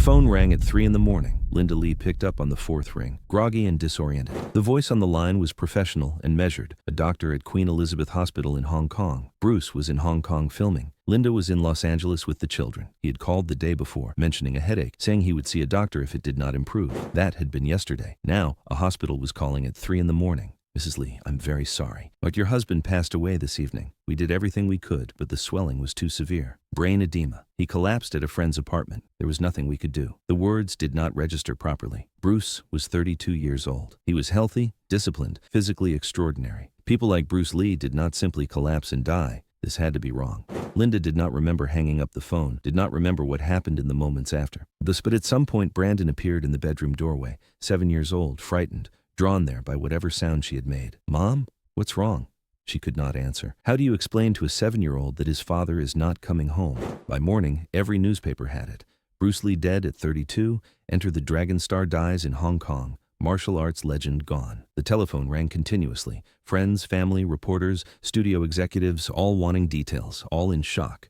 phone rang at 3 in the morning. Linda Lee picked up on the fourth ring, groggy and disoriented. The voice on the line was professional and measured, a doctor at Queen Elizabeth Hospital in Hong Kong. Bruce was in Hong Kong filming. Linda was in Los Angeles with the children. He had called the day before, mentioning a headache, saying he would see a doctor if it did not improve. That had been yesterday. Now, a hospital was calling at 3 in the morning. Mrs. Lee, I'm very sorry, but your husband passed away this evening. We did everything we could, but the swelling was too severe. Brain edema. He collapsed at a friend's apartment. There was nothing we could do. The words did not register properly. Bruce was 32 years old. He was healthy, disciplined, physically extraordinary. People like Bruce Lee did not simply collapse and die. This had to be wrong. Linda did not remember hanging up the phone, did not remember what happened in the moments after. But at some point Brandon appeared in the bedroom doorway, 7 years old, frightened, drawn there by whatever sound she had made. Mom? What's wrong? She could not answer. How do you explain to a 7-year-old that his father is not coming home? By morning, every newspaper had it. Bruce Lee dead at 32, enter the Dragon Star dies in Hong Kong, martial arts legend gone. The telephone rang continuously. Friends, family, reporters, studio executives, all wanting details, all in shock.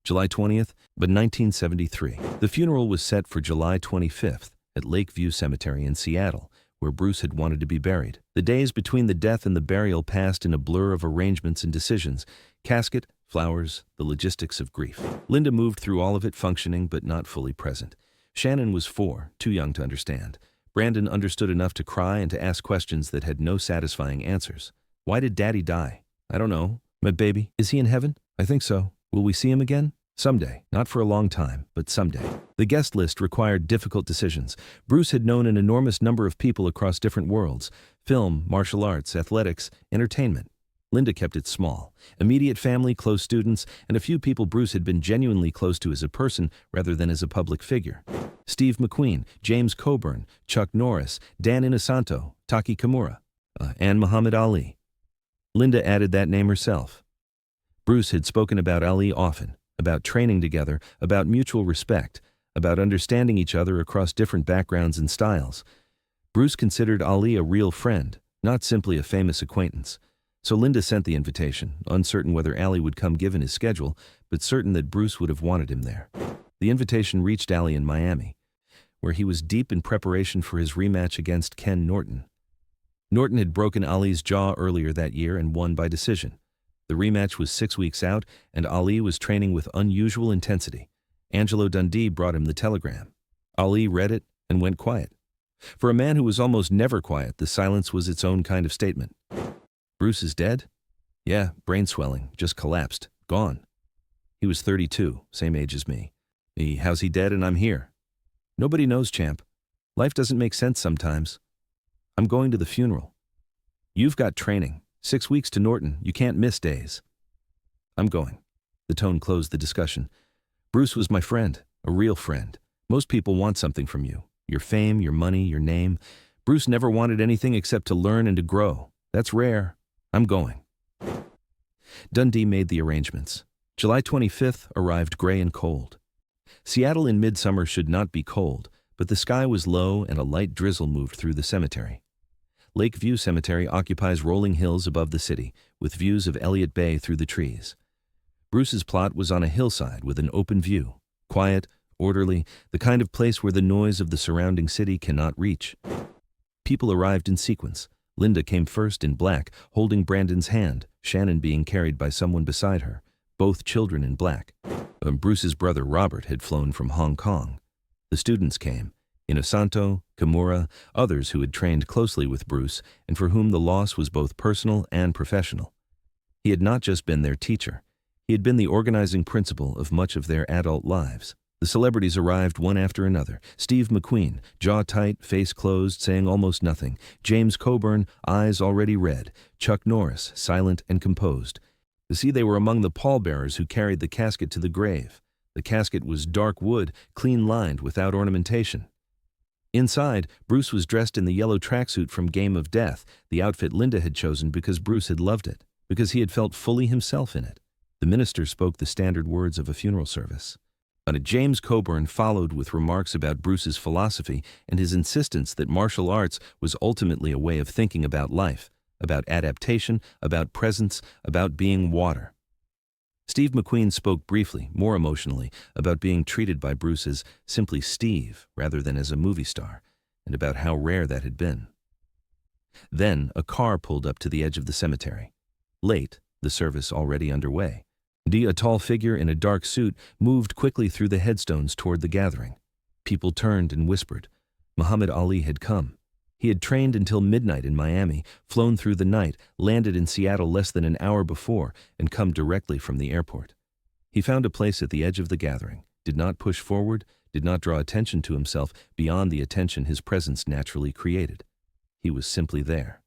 July 20th, but 1973. The funeral was set for July 25th at Lakeview Cemetery in Seattle, where Bruce had wanted to be buried. The days between the death and the burial passed in a blur of arrangements and decisions. Casket, flowers, the logistics of grief. Linda moved through all of it, functioning but not fully present. Shannon was 4, too young to understand. Brandon understood enough to cry and to ask questions that had no satisfying answers. Why did Daddy die? I don't know. But baby, is he in heaven? I think so. Will we see him again? Someday. Not for a long time, but someday. The guest list required difficult decisions. Bruce had known an enormous number of people across different worlds: film, martial arts, athletics, entertainment. Linda kept it small. Immediate family, close students, and a few people Bruce had been genuinely close to as a person rather than as a public figure. Steve McQueen, James Coburn, Chuck Norris, Dan Inosanto, Taki Kimura, and Muhammad Ali. Linda added that name herself. Bruce had spoken about Ali often, about training together, about mutual respect, about understanding each other across different backgrounds and styles. Bruce considered Ali a real friend, not simply a famous acquaintance. So Linda sent the invitation, uncertain whether Ali would come given his schedule, but certain that Bruce would have wanted him there. The invitation reached Ali in Miami, where he was deep in preparation for his rematch against Ken Norton. Norton had broken Ali's jaw earlier that year and won by decision. The rematch was 6 weeks out, and Ali was training with unusual intensity. Angelo Dundee brought him the telegram. Ali read it and went quiet. For a man who was almost never quiet, the silence was its own kind of statement. Bruce is dead? Yeah, brain swelling, just collapsed, gone. He was 32, same age as me. How's he dead and I'm here? Nobody knows, champ. Life doesn't make sense sometimes. I'm going to the funeral. You've got training. 6 weeks to Norton, you can't miss days. I'm going. The tone closed the discussion. Bruce was my friend, a real friend. Most people want something from you. Your fame, your money, your name. Bruce never wanted anything except to learn and to grow. That's rare. I'm going. Dundee made the arrangements. July 25th arrived gray and cold. Seattle in midsummer should not be cold, but the sky was low and a light drizzle moved through the cemetery. Lakeview Cemetery occupies rolling hills above the city, with views of Elliott Bay through the trees. Bruce's plot was on a hillside with an open view, quiet, orderly, the kind of place where the noise of the surrounding city cannot reach. People arrived in sequence. Linda came first in black, holding Brandon's hand, Shannon being carried by someone beside her, both children in black. Bruce's brother Robert had flown from Hong Kong. The students came. Inosanto, Kimura, others who had trained closely with Bruce and for whom the loss was both personal and professional. He had not just been their teacher. He had been the organizing principal of much of their adult lives. The celebrities arrived one after another. Steve McQueen, jaw tight, face closed, saying almost nothing. James Coburn, eyes already red. Chuck Norris, silent and composed. They were among the pallbearers who carried the casket to the grave. The casket was dark wood, clean lined, without ornamentation. Inside, Bruce was dressed in the yellow tracksuit from Game of Death, the outfit Linda had chosen because Bruce had loved it, because he had felt fully himself in it. The minister spoke the standard words of a funeral service. James Coburn followed with remarks about Bruce's philosophy and his insistence that martial arts was ultimately a way of thinking about life, about adaptation, about presence, about being water. Steve McQueen spoke briefly, more emotionally, about being treated by Bruce as simply Steve rather than as a movie star, and about how rare that had been. Then a car pulled up to the edge of the cemetery. Late, the service already underway. A tall figure in a dark suit moved quickly through the headstones toward the gathering. People turned and whispered. Muhammad Ali had come. He had trained until midnight in Miami, flown through the night, landed in Seattle less than an hour before, and come directly from the airport. He found a place at the edge of the gathering, did not push forward, did not draw attention to himself beyond the attention his presence naturally created. He was simply there.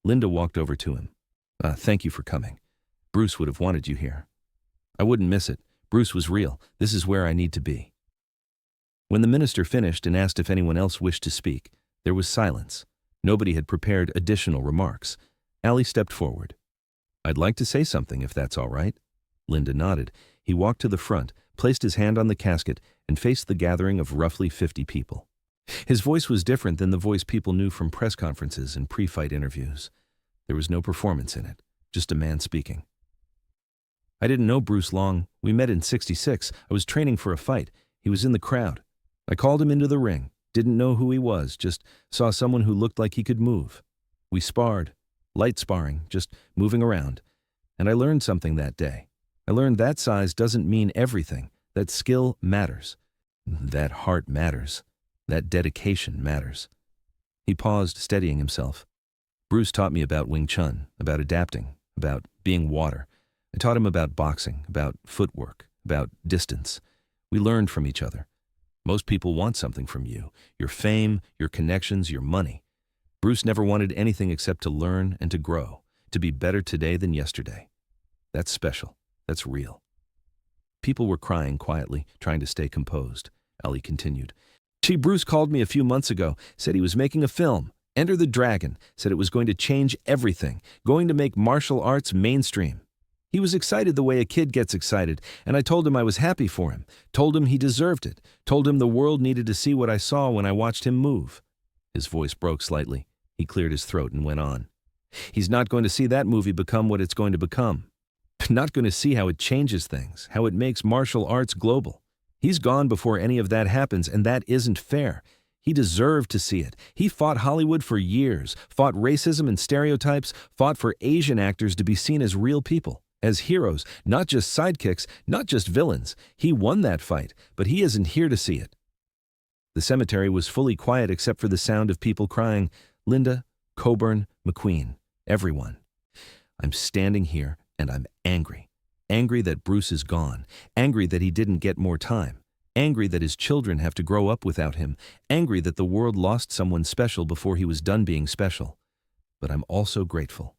Linda walked over to him. Thank you for coming. Bruce would have wanted you here. I wouldn't miss it. Bruce was real. This is where I need to be. When the minister finished and asked if anyone else wished to speak, there was silence. Nobody had prepared additional remarks. Ali stepped forward. I'd like to say something if that's all right. Linda nodded. He walked to the front, placed his hand on the casket, and faced the gathering of roughly 50 people. His voice was different than the voice people knew from press conferences and pre-fight interviews. There was no performance in it, just a man speaking. I didn't know Bruce long. We met in '66. I was training for a fight. He was in the crowd. I called him into the ring. Didn't know who he was, just saw someone who looked like he could move. We sparred, light sparring, just moving around. And I learned something that day. I learned that size doesn't mean everything, that skill matters, that heart matters, that dedication matters. He paused, steadying himself. Bruce taught me about Wing Chun, about adapting, about being water. I taught him about boxing, about footwork, about distance. We learned from each other. Most people want something from you, your fame, your connections, your money. Bruce never wanted anything except to learn and to grow, to be better today than yesterday. That's special. That's real. People were crying quietly, trying to stay composed. Ali continued. Bruce called me a few months ago, said he was making a film, Enter the Dragon, said it was going to change everything, going to make martial arts mainstream. He was excited the way a kid gets excited, and I told him I was happy for him, told him he deserved it, told him the world needed to see what I saw when I watched him move. His voice broke slightly. He cleared his throat and went on. He's not going to see that movie become what it's going to become. Not going to see how it changes things, how it makes martial arts global. He's gone before any of that happens, and that isn't fair. He deserved to see it. He fought Hollywood for years, fought racism and stereotypes, fought for Asian actors to be seen as real people, as heroes, not just sidekicks, not just villains. He won that fight, but he isn't here to see it. The cemetery was fully quiet except for the sound of people crying, Linda, Coburn, McQueen, everyone. I'm standing here and I'm angry. Angry that Bruce is gone. Angry that he didn't get more time. Angry that his children have to grow up without him. Angry that the world lost someone special before he was done being special. But I'm also grateful.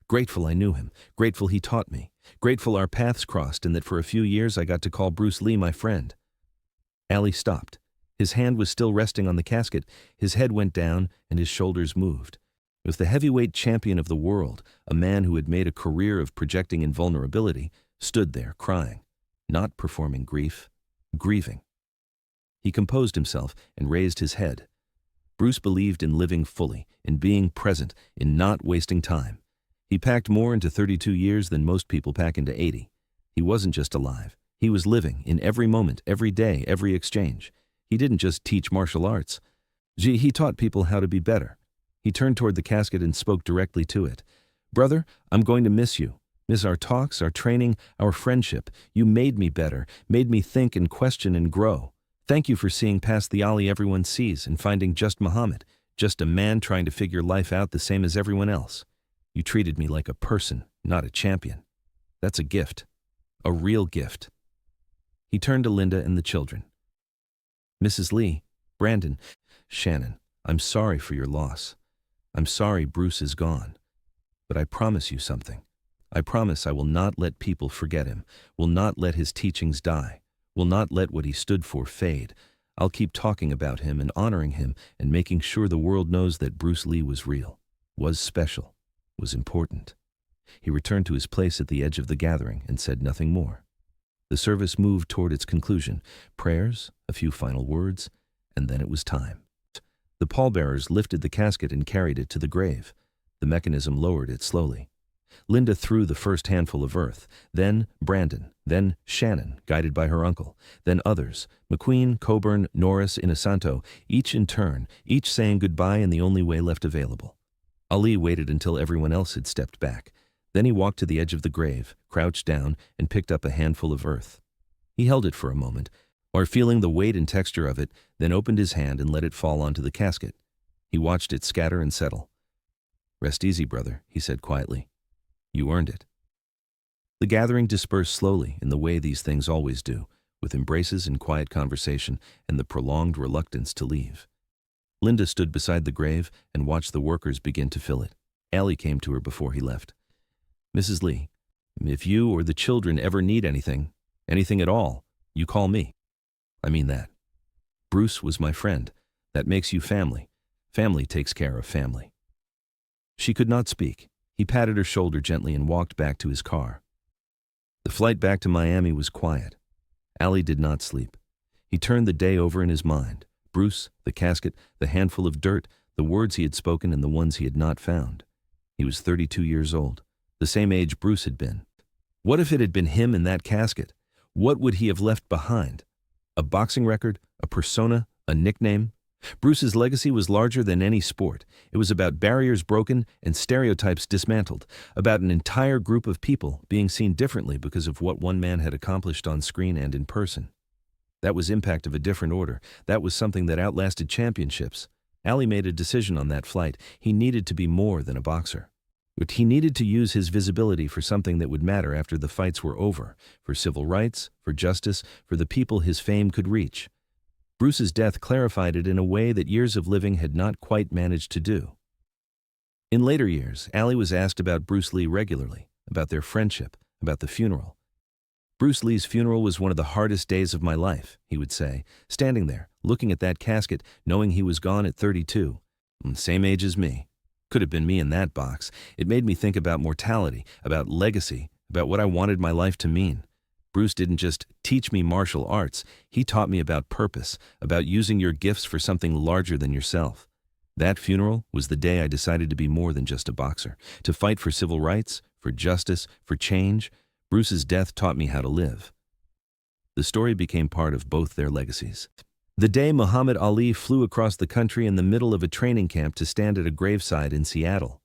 Grateful I knew him. Grateful he taught me. Grateful our paths crossed and that for a few years I got to call Bruce Lee my friend. Ali stopped. His hand was still resting on the casket. His head went down and his shoulders moved. It was the heavyweight champion of the world, a man who had made a career of projecting invulnerability, stood there crying, not performing grief, grieving. He composed himself and raised his head. Bruce believed in living fully, in being present, in not wasting time. He packed more into 32 years than most people pack into 80. He wasn't just alive. He was living in every moment, every day, every exchange. He didn't just teach martial arts. He taught people how to be better. He turned toward the casket and spoke directly to it. Brother, I'm going to miss you. Miss our talks, our training, our friendship. You made me better, made me think and question and grow. Thank you for seeing past the Ali everyone sees and finding just Muhammad, just a man trying to figure life out the same as everyone else. You treated me like a person, not a champion. That's a gift. A real gift. He turned to Linda and the children. Mrs. Lee, Brandon, Shannon, I'm sorry for your loss. I'm sorry Bruce is gone. But I promise you something. I promise I will not let people forget him, will not let his teachings die, will not let what he stood for fade. I'll keep talking about him and honoring him and making sure the world knows that Bruce Lee was real, was special, was important. He returned to his place at the edge of the gathering and said nothing more. The service moved toward its conclusion, prayers, a few final words, and then it was time. The pallbearers lifted the casket and carried it to the grave. The mechanism lowered it slowly. Linda threw the first handful of earth, then Brandon, then Shannon, guided by her uncle, then others, McQueen, Coburn, Norris, Inosanto, each in turn, each saying goodbye in the only way left available. Ali waited until everyone else had stepped back. Then he walked to the edge of the grave, crouched down, and picked up a handful of earth. He held it for a moment, or feeling the weight and texture of it, then opened his hand and let it fall onto the casket. He watched it scatter and settle. "Rest easy, brother," he said quietly. "You earned it." The gathering dispersed slowly in the way these things always do, with embraces and quiet conversation and the prolonged reluctance to leave. Linda stood beside the grave and watched the workers begin to fill it. Allie came to her before he left. "Mrs. Lee, if you or the children ever need anything at all, you call me. I mean that. Bruce was my friend. That makes you family. Family takes care of family." She could not speak. He patted her shoulder gently and walked back to his car. The flight back to Miami was quiet. Allie did not sleep. He turned the day over in his mind. Bruce, the casket, the handful of dirt, the words he had spoken and the ones he had not found. He was 32 years old, the same age Bruce had been. What if it had been him in that casket? What would he have left behind? A boxing record, a persona, a nickname? Bruce's legacy was larger than any sport. It was about barriers broken and stereotypes dismantled, about an entire group of people being seen differently because of what one man had accomplished on screen and in person. That was impact of a different order. That was something that outlasted championships. Ali made a decision on that flight. He needed to be more than a boxer. But he needed to use his visibility for something that would matter after the fights were over, for civil rights, for justice, for the people his fame could reach. Bruce's death clarified it in a way that years of living had not quite managed to do. In later years, Ali was asked about Bruce Lee regularly, about their friendship, about the funeral. "Bruce Lee's funeral was one of the hardest days of my life," he would say, standing there, looking at that casket, knowing he was gone at 32. Same age as me. Could have been me in that box. It made me think about mortality, about legacy, about what I wanted my life to mean. Bruce didn't just teach me martial arts, he taught me about purpose, about using your gifts for something larger than yourself. That funeral was the day I decided to be more than just a boxer, to fight for civil rights, for justice, for change. Bruce's death taught me how to live. The story became part of both their legacies. The day Muhammad Ali flew across the country in the middle of a training camp to stand at a graveside in Seattle.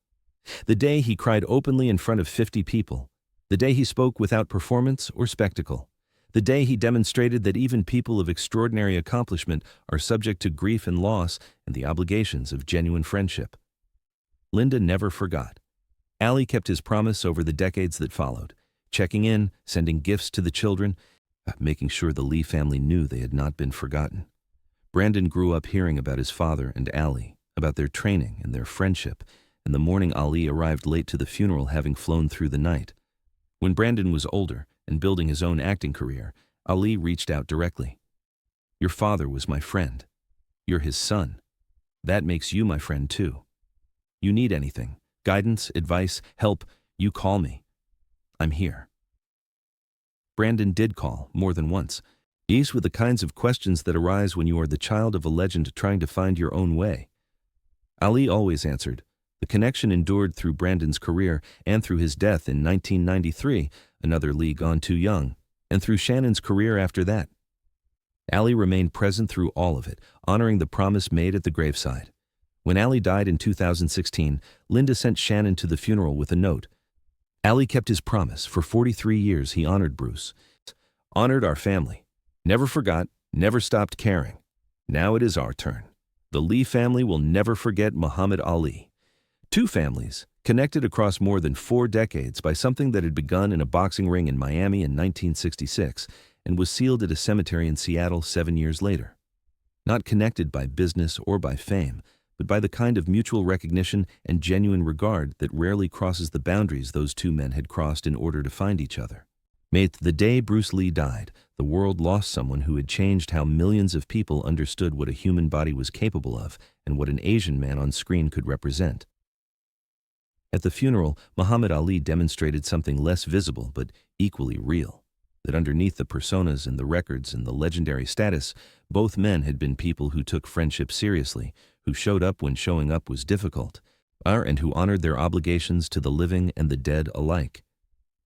The day he cried openly in front of 50 people. The day he spoke without performance or spectacle. The day he demonstrated that even people of extraordinary accomplishment are subject to grief and loss and the obligations of genuine friendship. Linda never forgot. Ali kept his promise over the decades that followed, checking in, sending gifts to the children, making sure the Lee family knew they had not been forgotten. Brandon grew up hearing about his father and Ali, about their training and their friendship, and the morning Ali arrived late to the funeral, having flown through the night. When Brandon was older and building his own acting career, Ali reached out directly. "Your father was my friend. You're his son. That makes you my friend too. You need anything, guidance, advice, help, you call me. I'm here." Brandon did call more than once. These were the kinds of questions that arise when you are the child of a legend trying to find your own way. Ali always answered. The connection endured through Brandon's career and through his death in 1993, another Lee gone too young, and through Shannon's career after that. Ali remained present through all of it, honoring the promise made at the graveside. When Ali died in 2016, Linda sent Shannon to the funeral with a note. Ali kept his promise. For 43 years he honored Bruce, honored our family, never forgot, never stopped caring. Now it is our turn. The Lee family will never forget Muhammad Ali. Two families, connected across more than 4 decades by something that had begun in a boxing ring in Miami in 1966 and was sealed at a cemetery in Seattle 7 years later. Not connected by business or by fame, but by the kind of mutual recognition and genuine regard that rarely crosses the boundaries those two men had crossed in order to find each other. May the day Bruce Lee died, the world lost someone who had changed how millions of people understood what a human body was capable of and what an Asian man on screen could represent. At the funeral, Muhammad Ali demonstrated something less visible but equally real, that underneath the personas and the records and the legendary status, both men had been people who took friendship seriously, who showed up when showing up was difficult, and who honored their obligations to the living and the dead alike.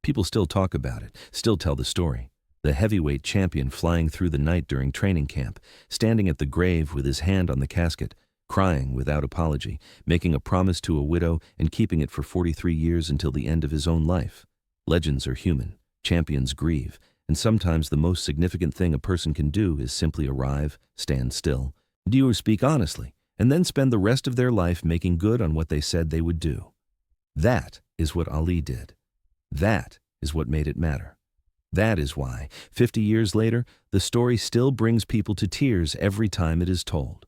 People still talk about it, still tell the story. The heavyweight champion flying through the night during training camp, standing at the grave with his hand on the casket, crying without apology, making a promise to a widow and keeping it for 43 years until the end of his own life. Legends are human, champions grieve, and sometimes the most significant thing a person can do is simply arrive, stand still, do speak honestly, and then spend the rest of their life making good on what they said they would do. That is what Ali did. That is what made it matter. That is why, 50 years later, the story still brings people to tears every time it is told.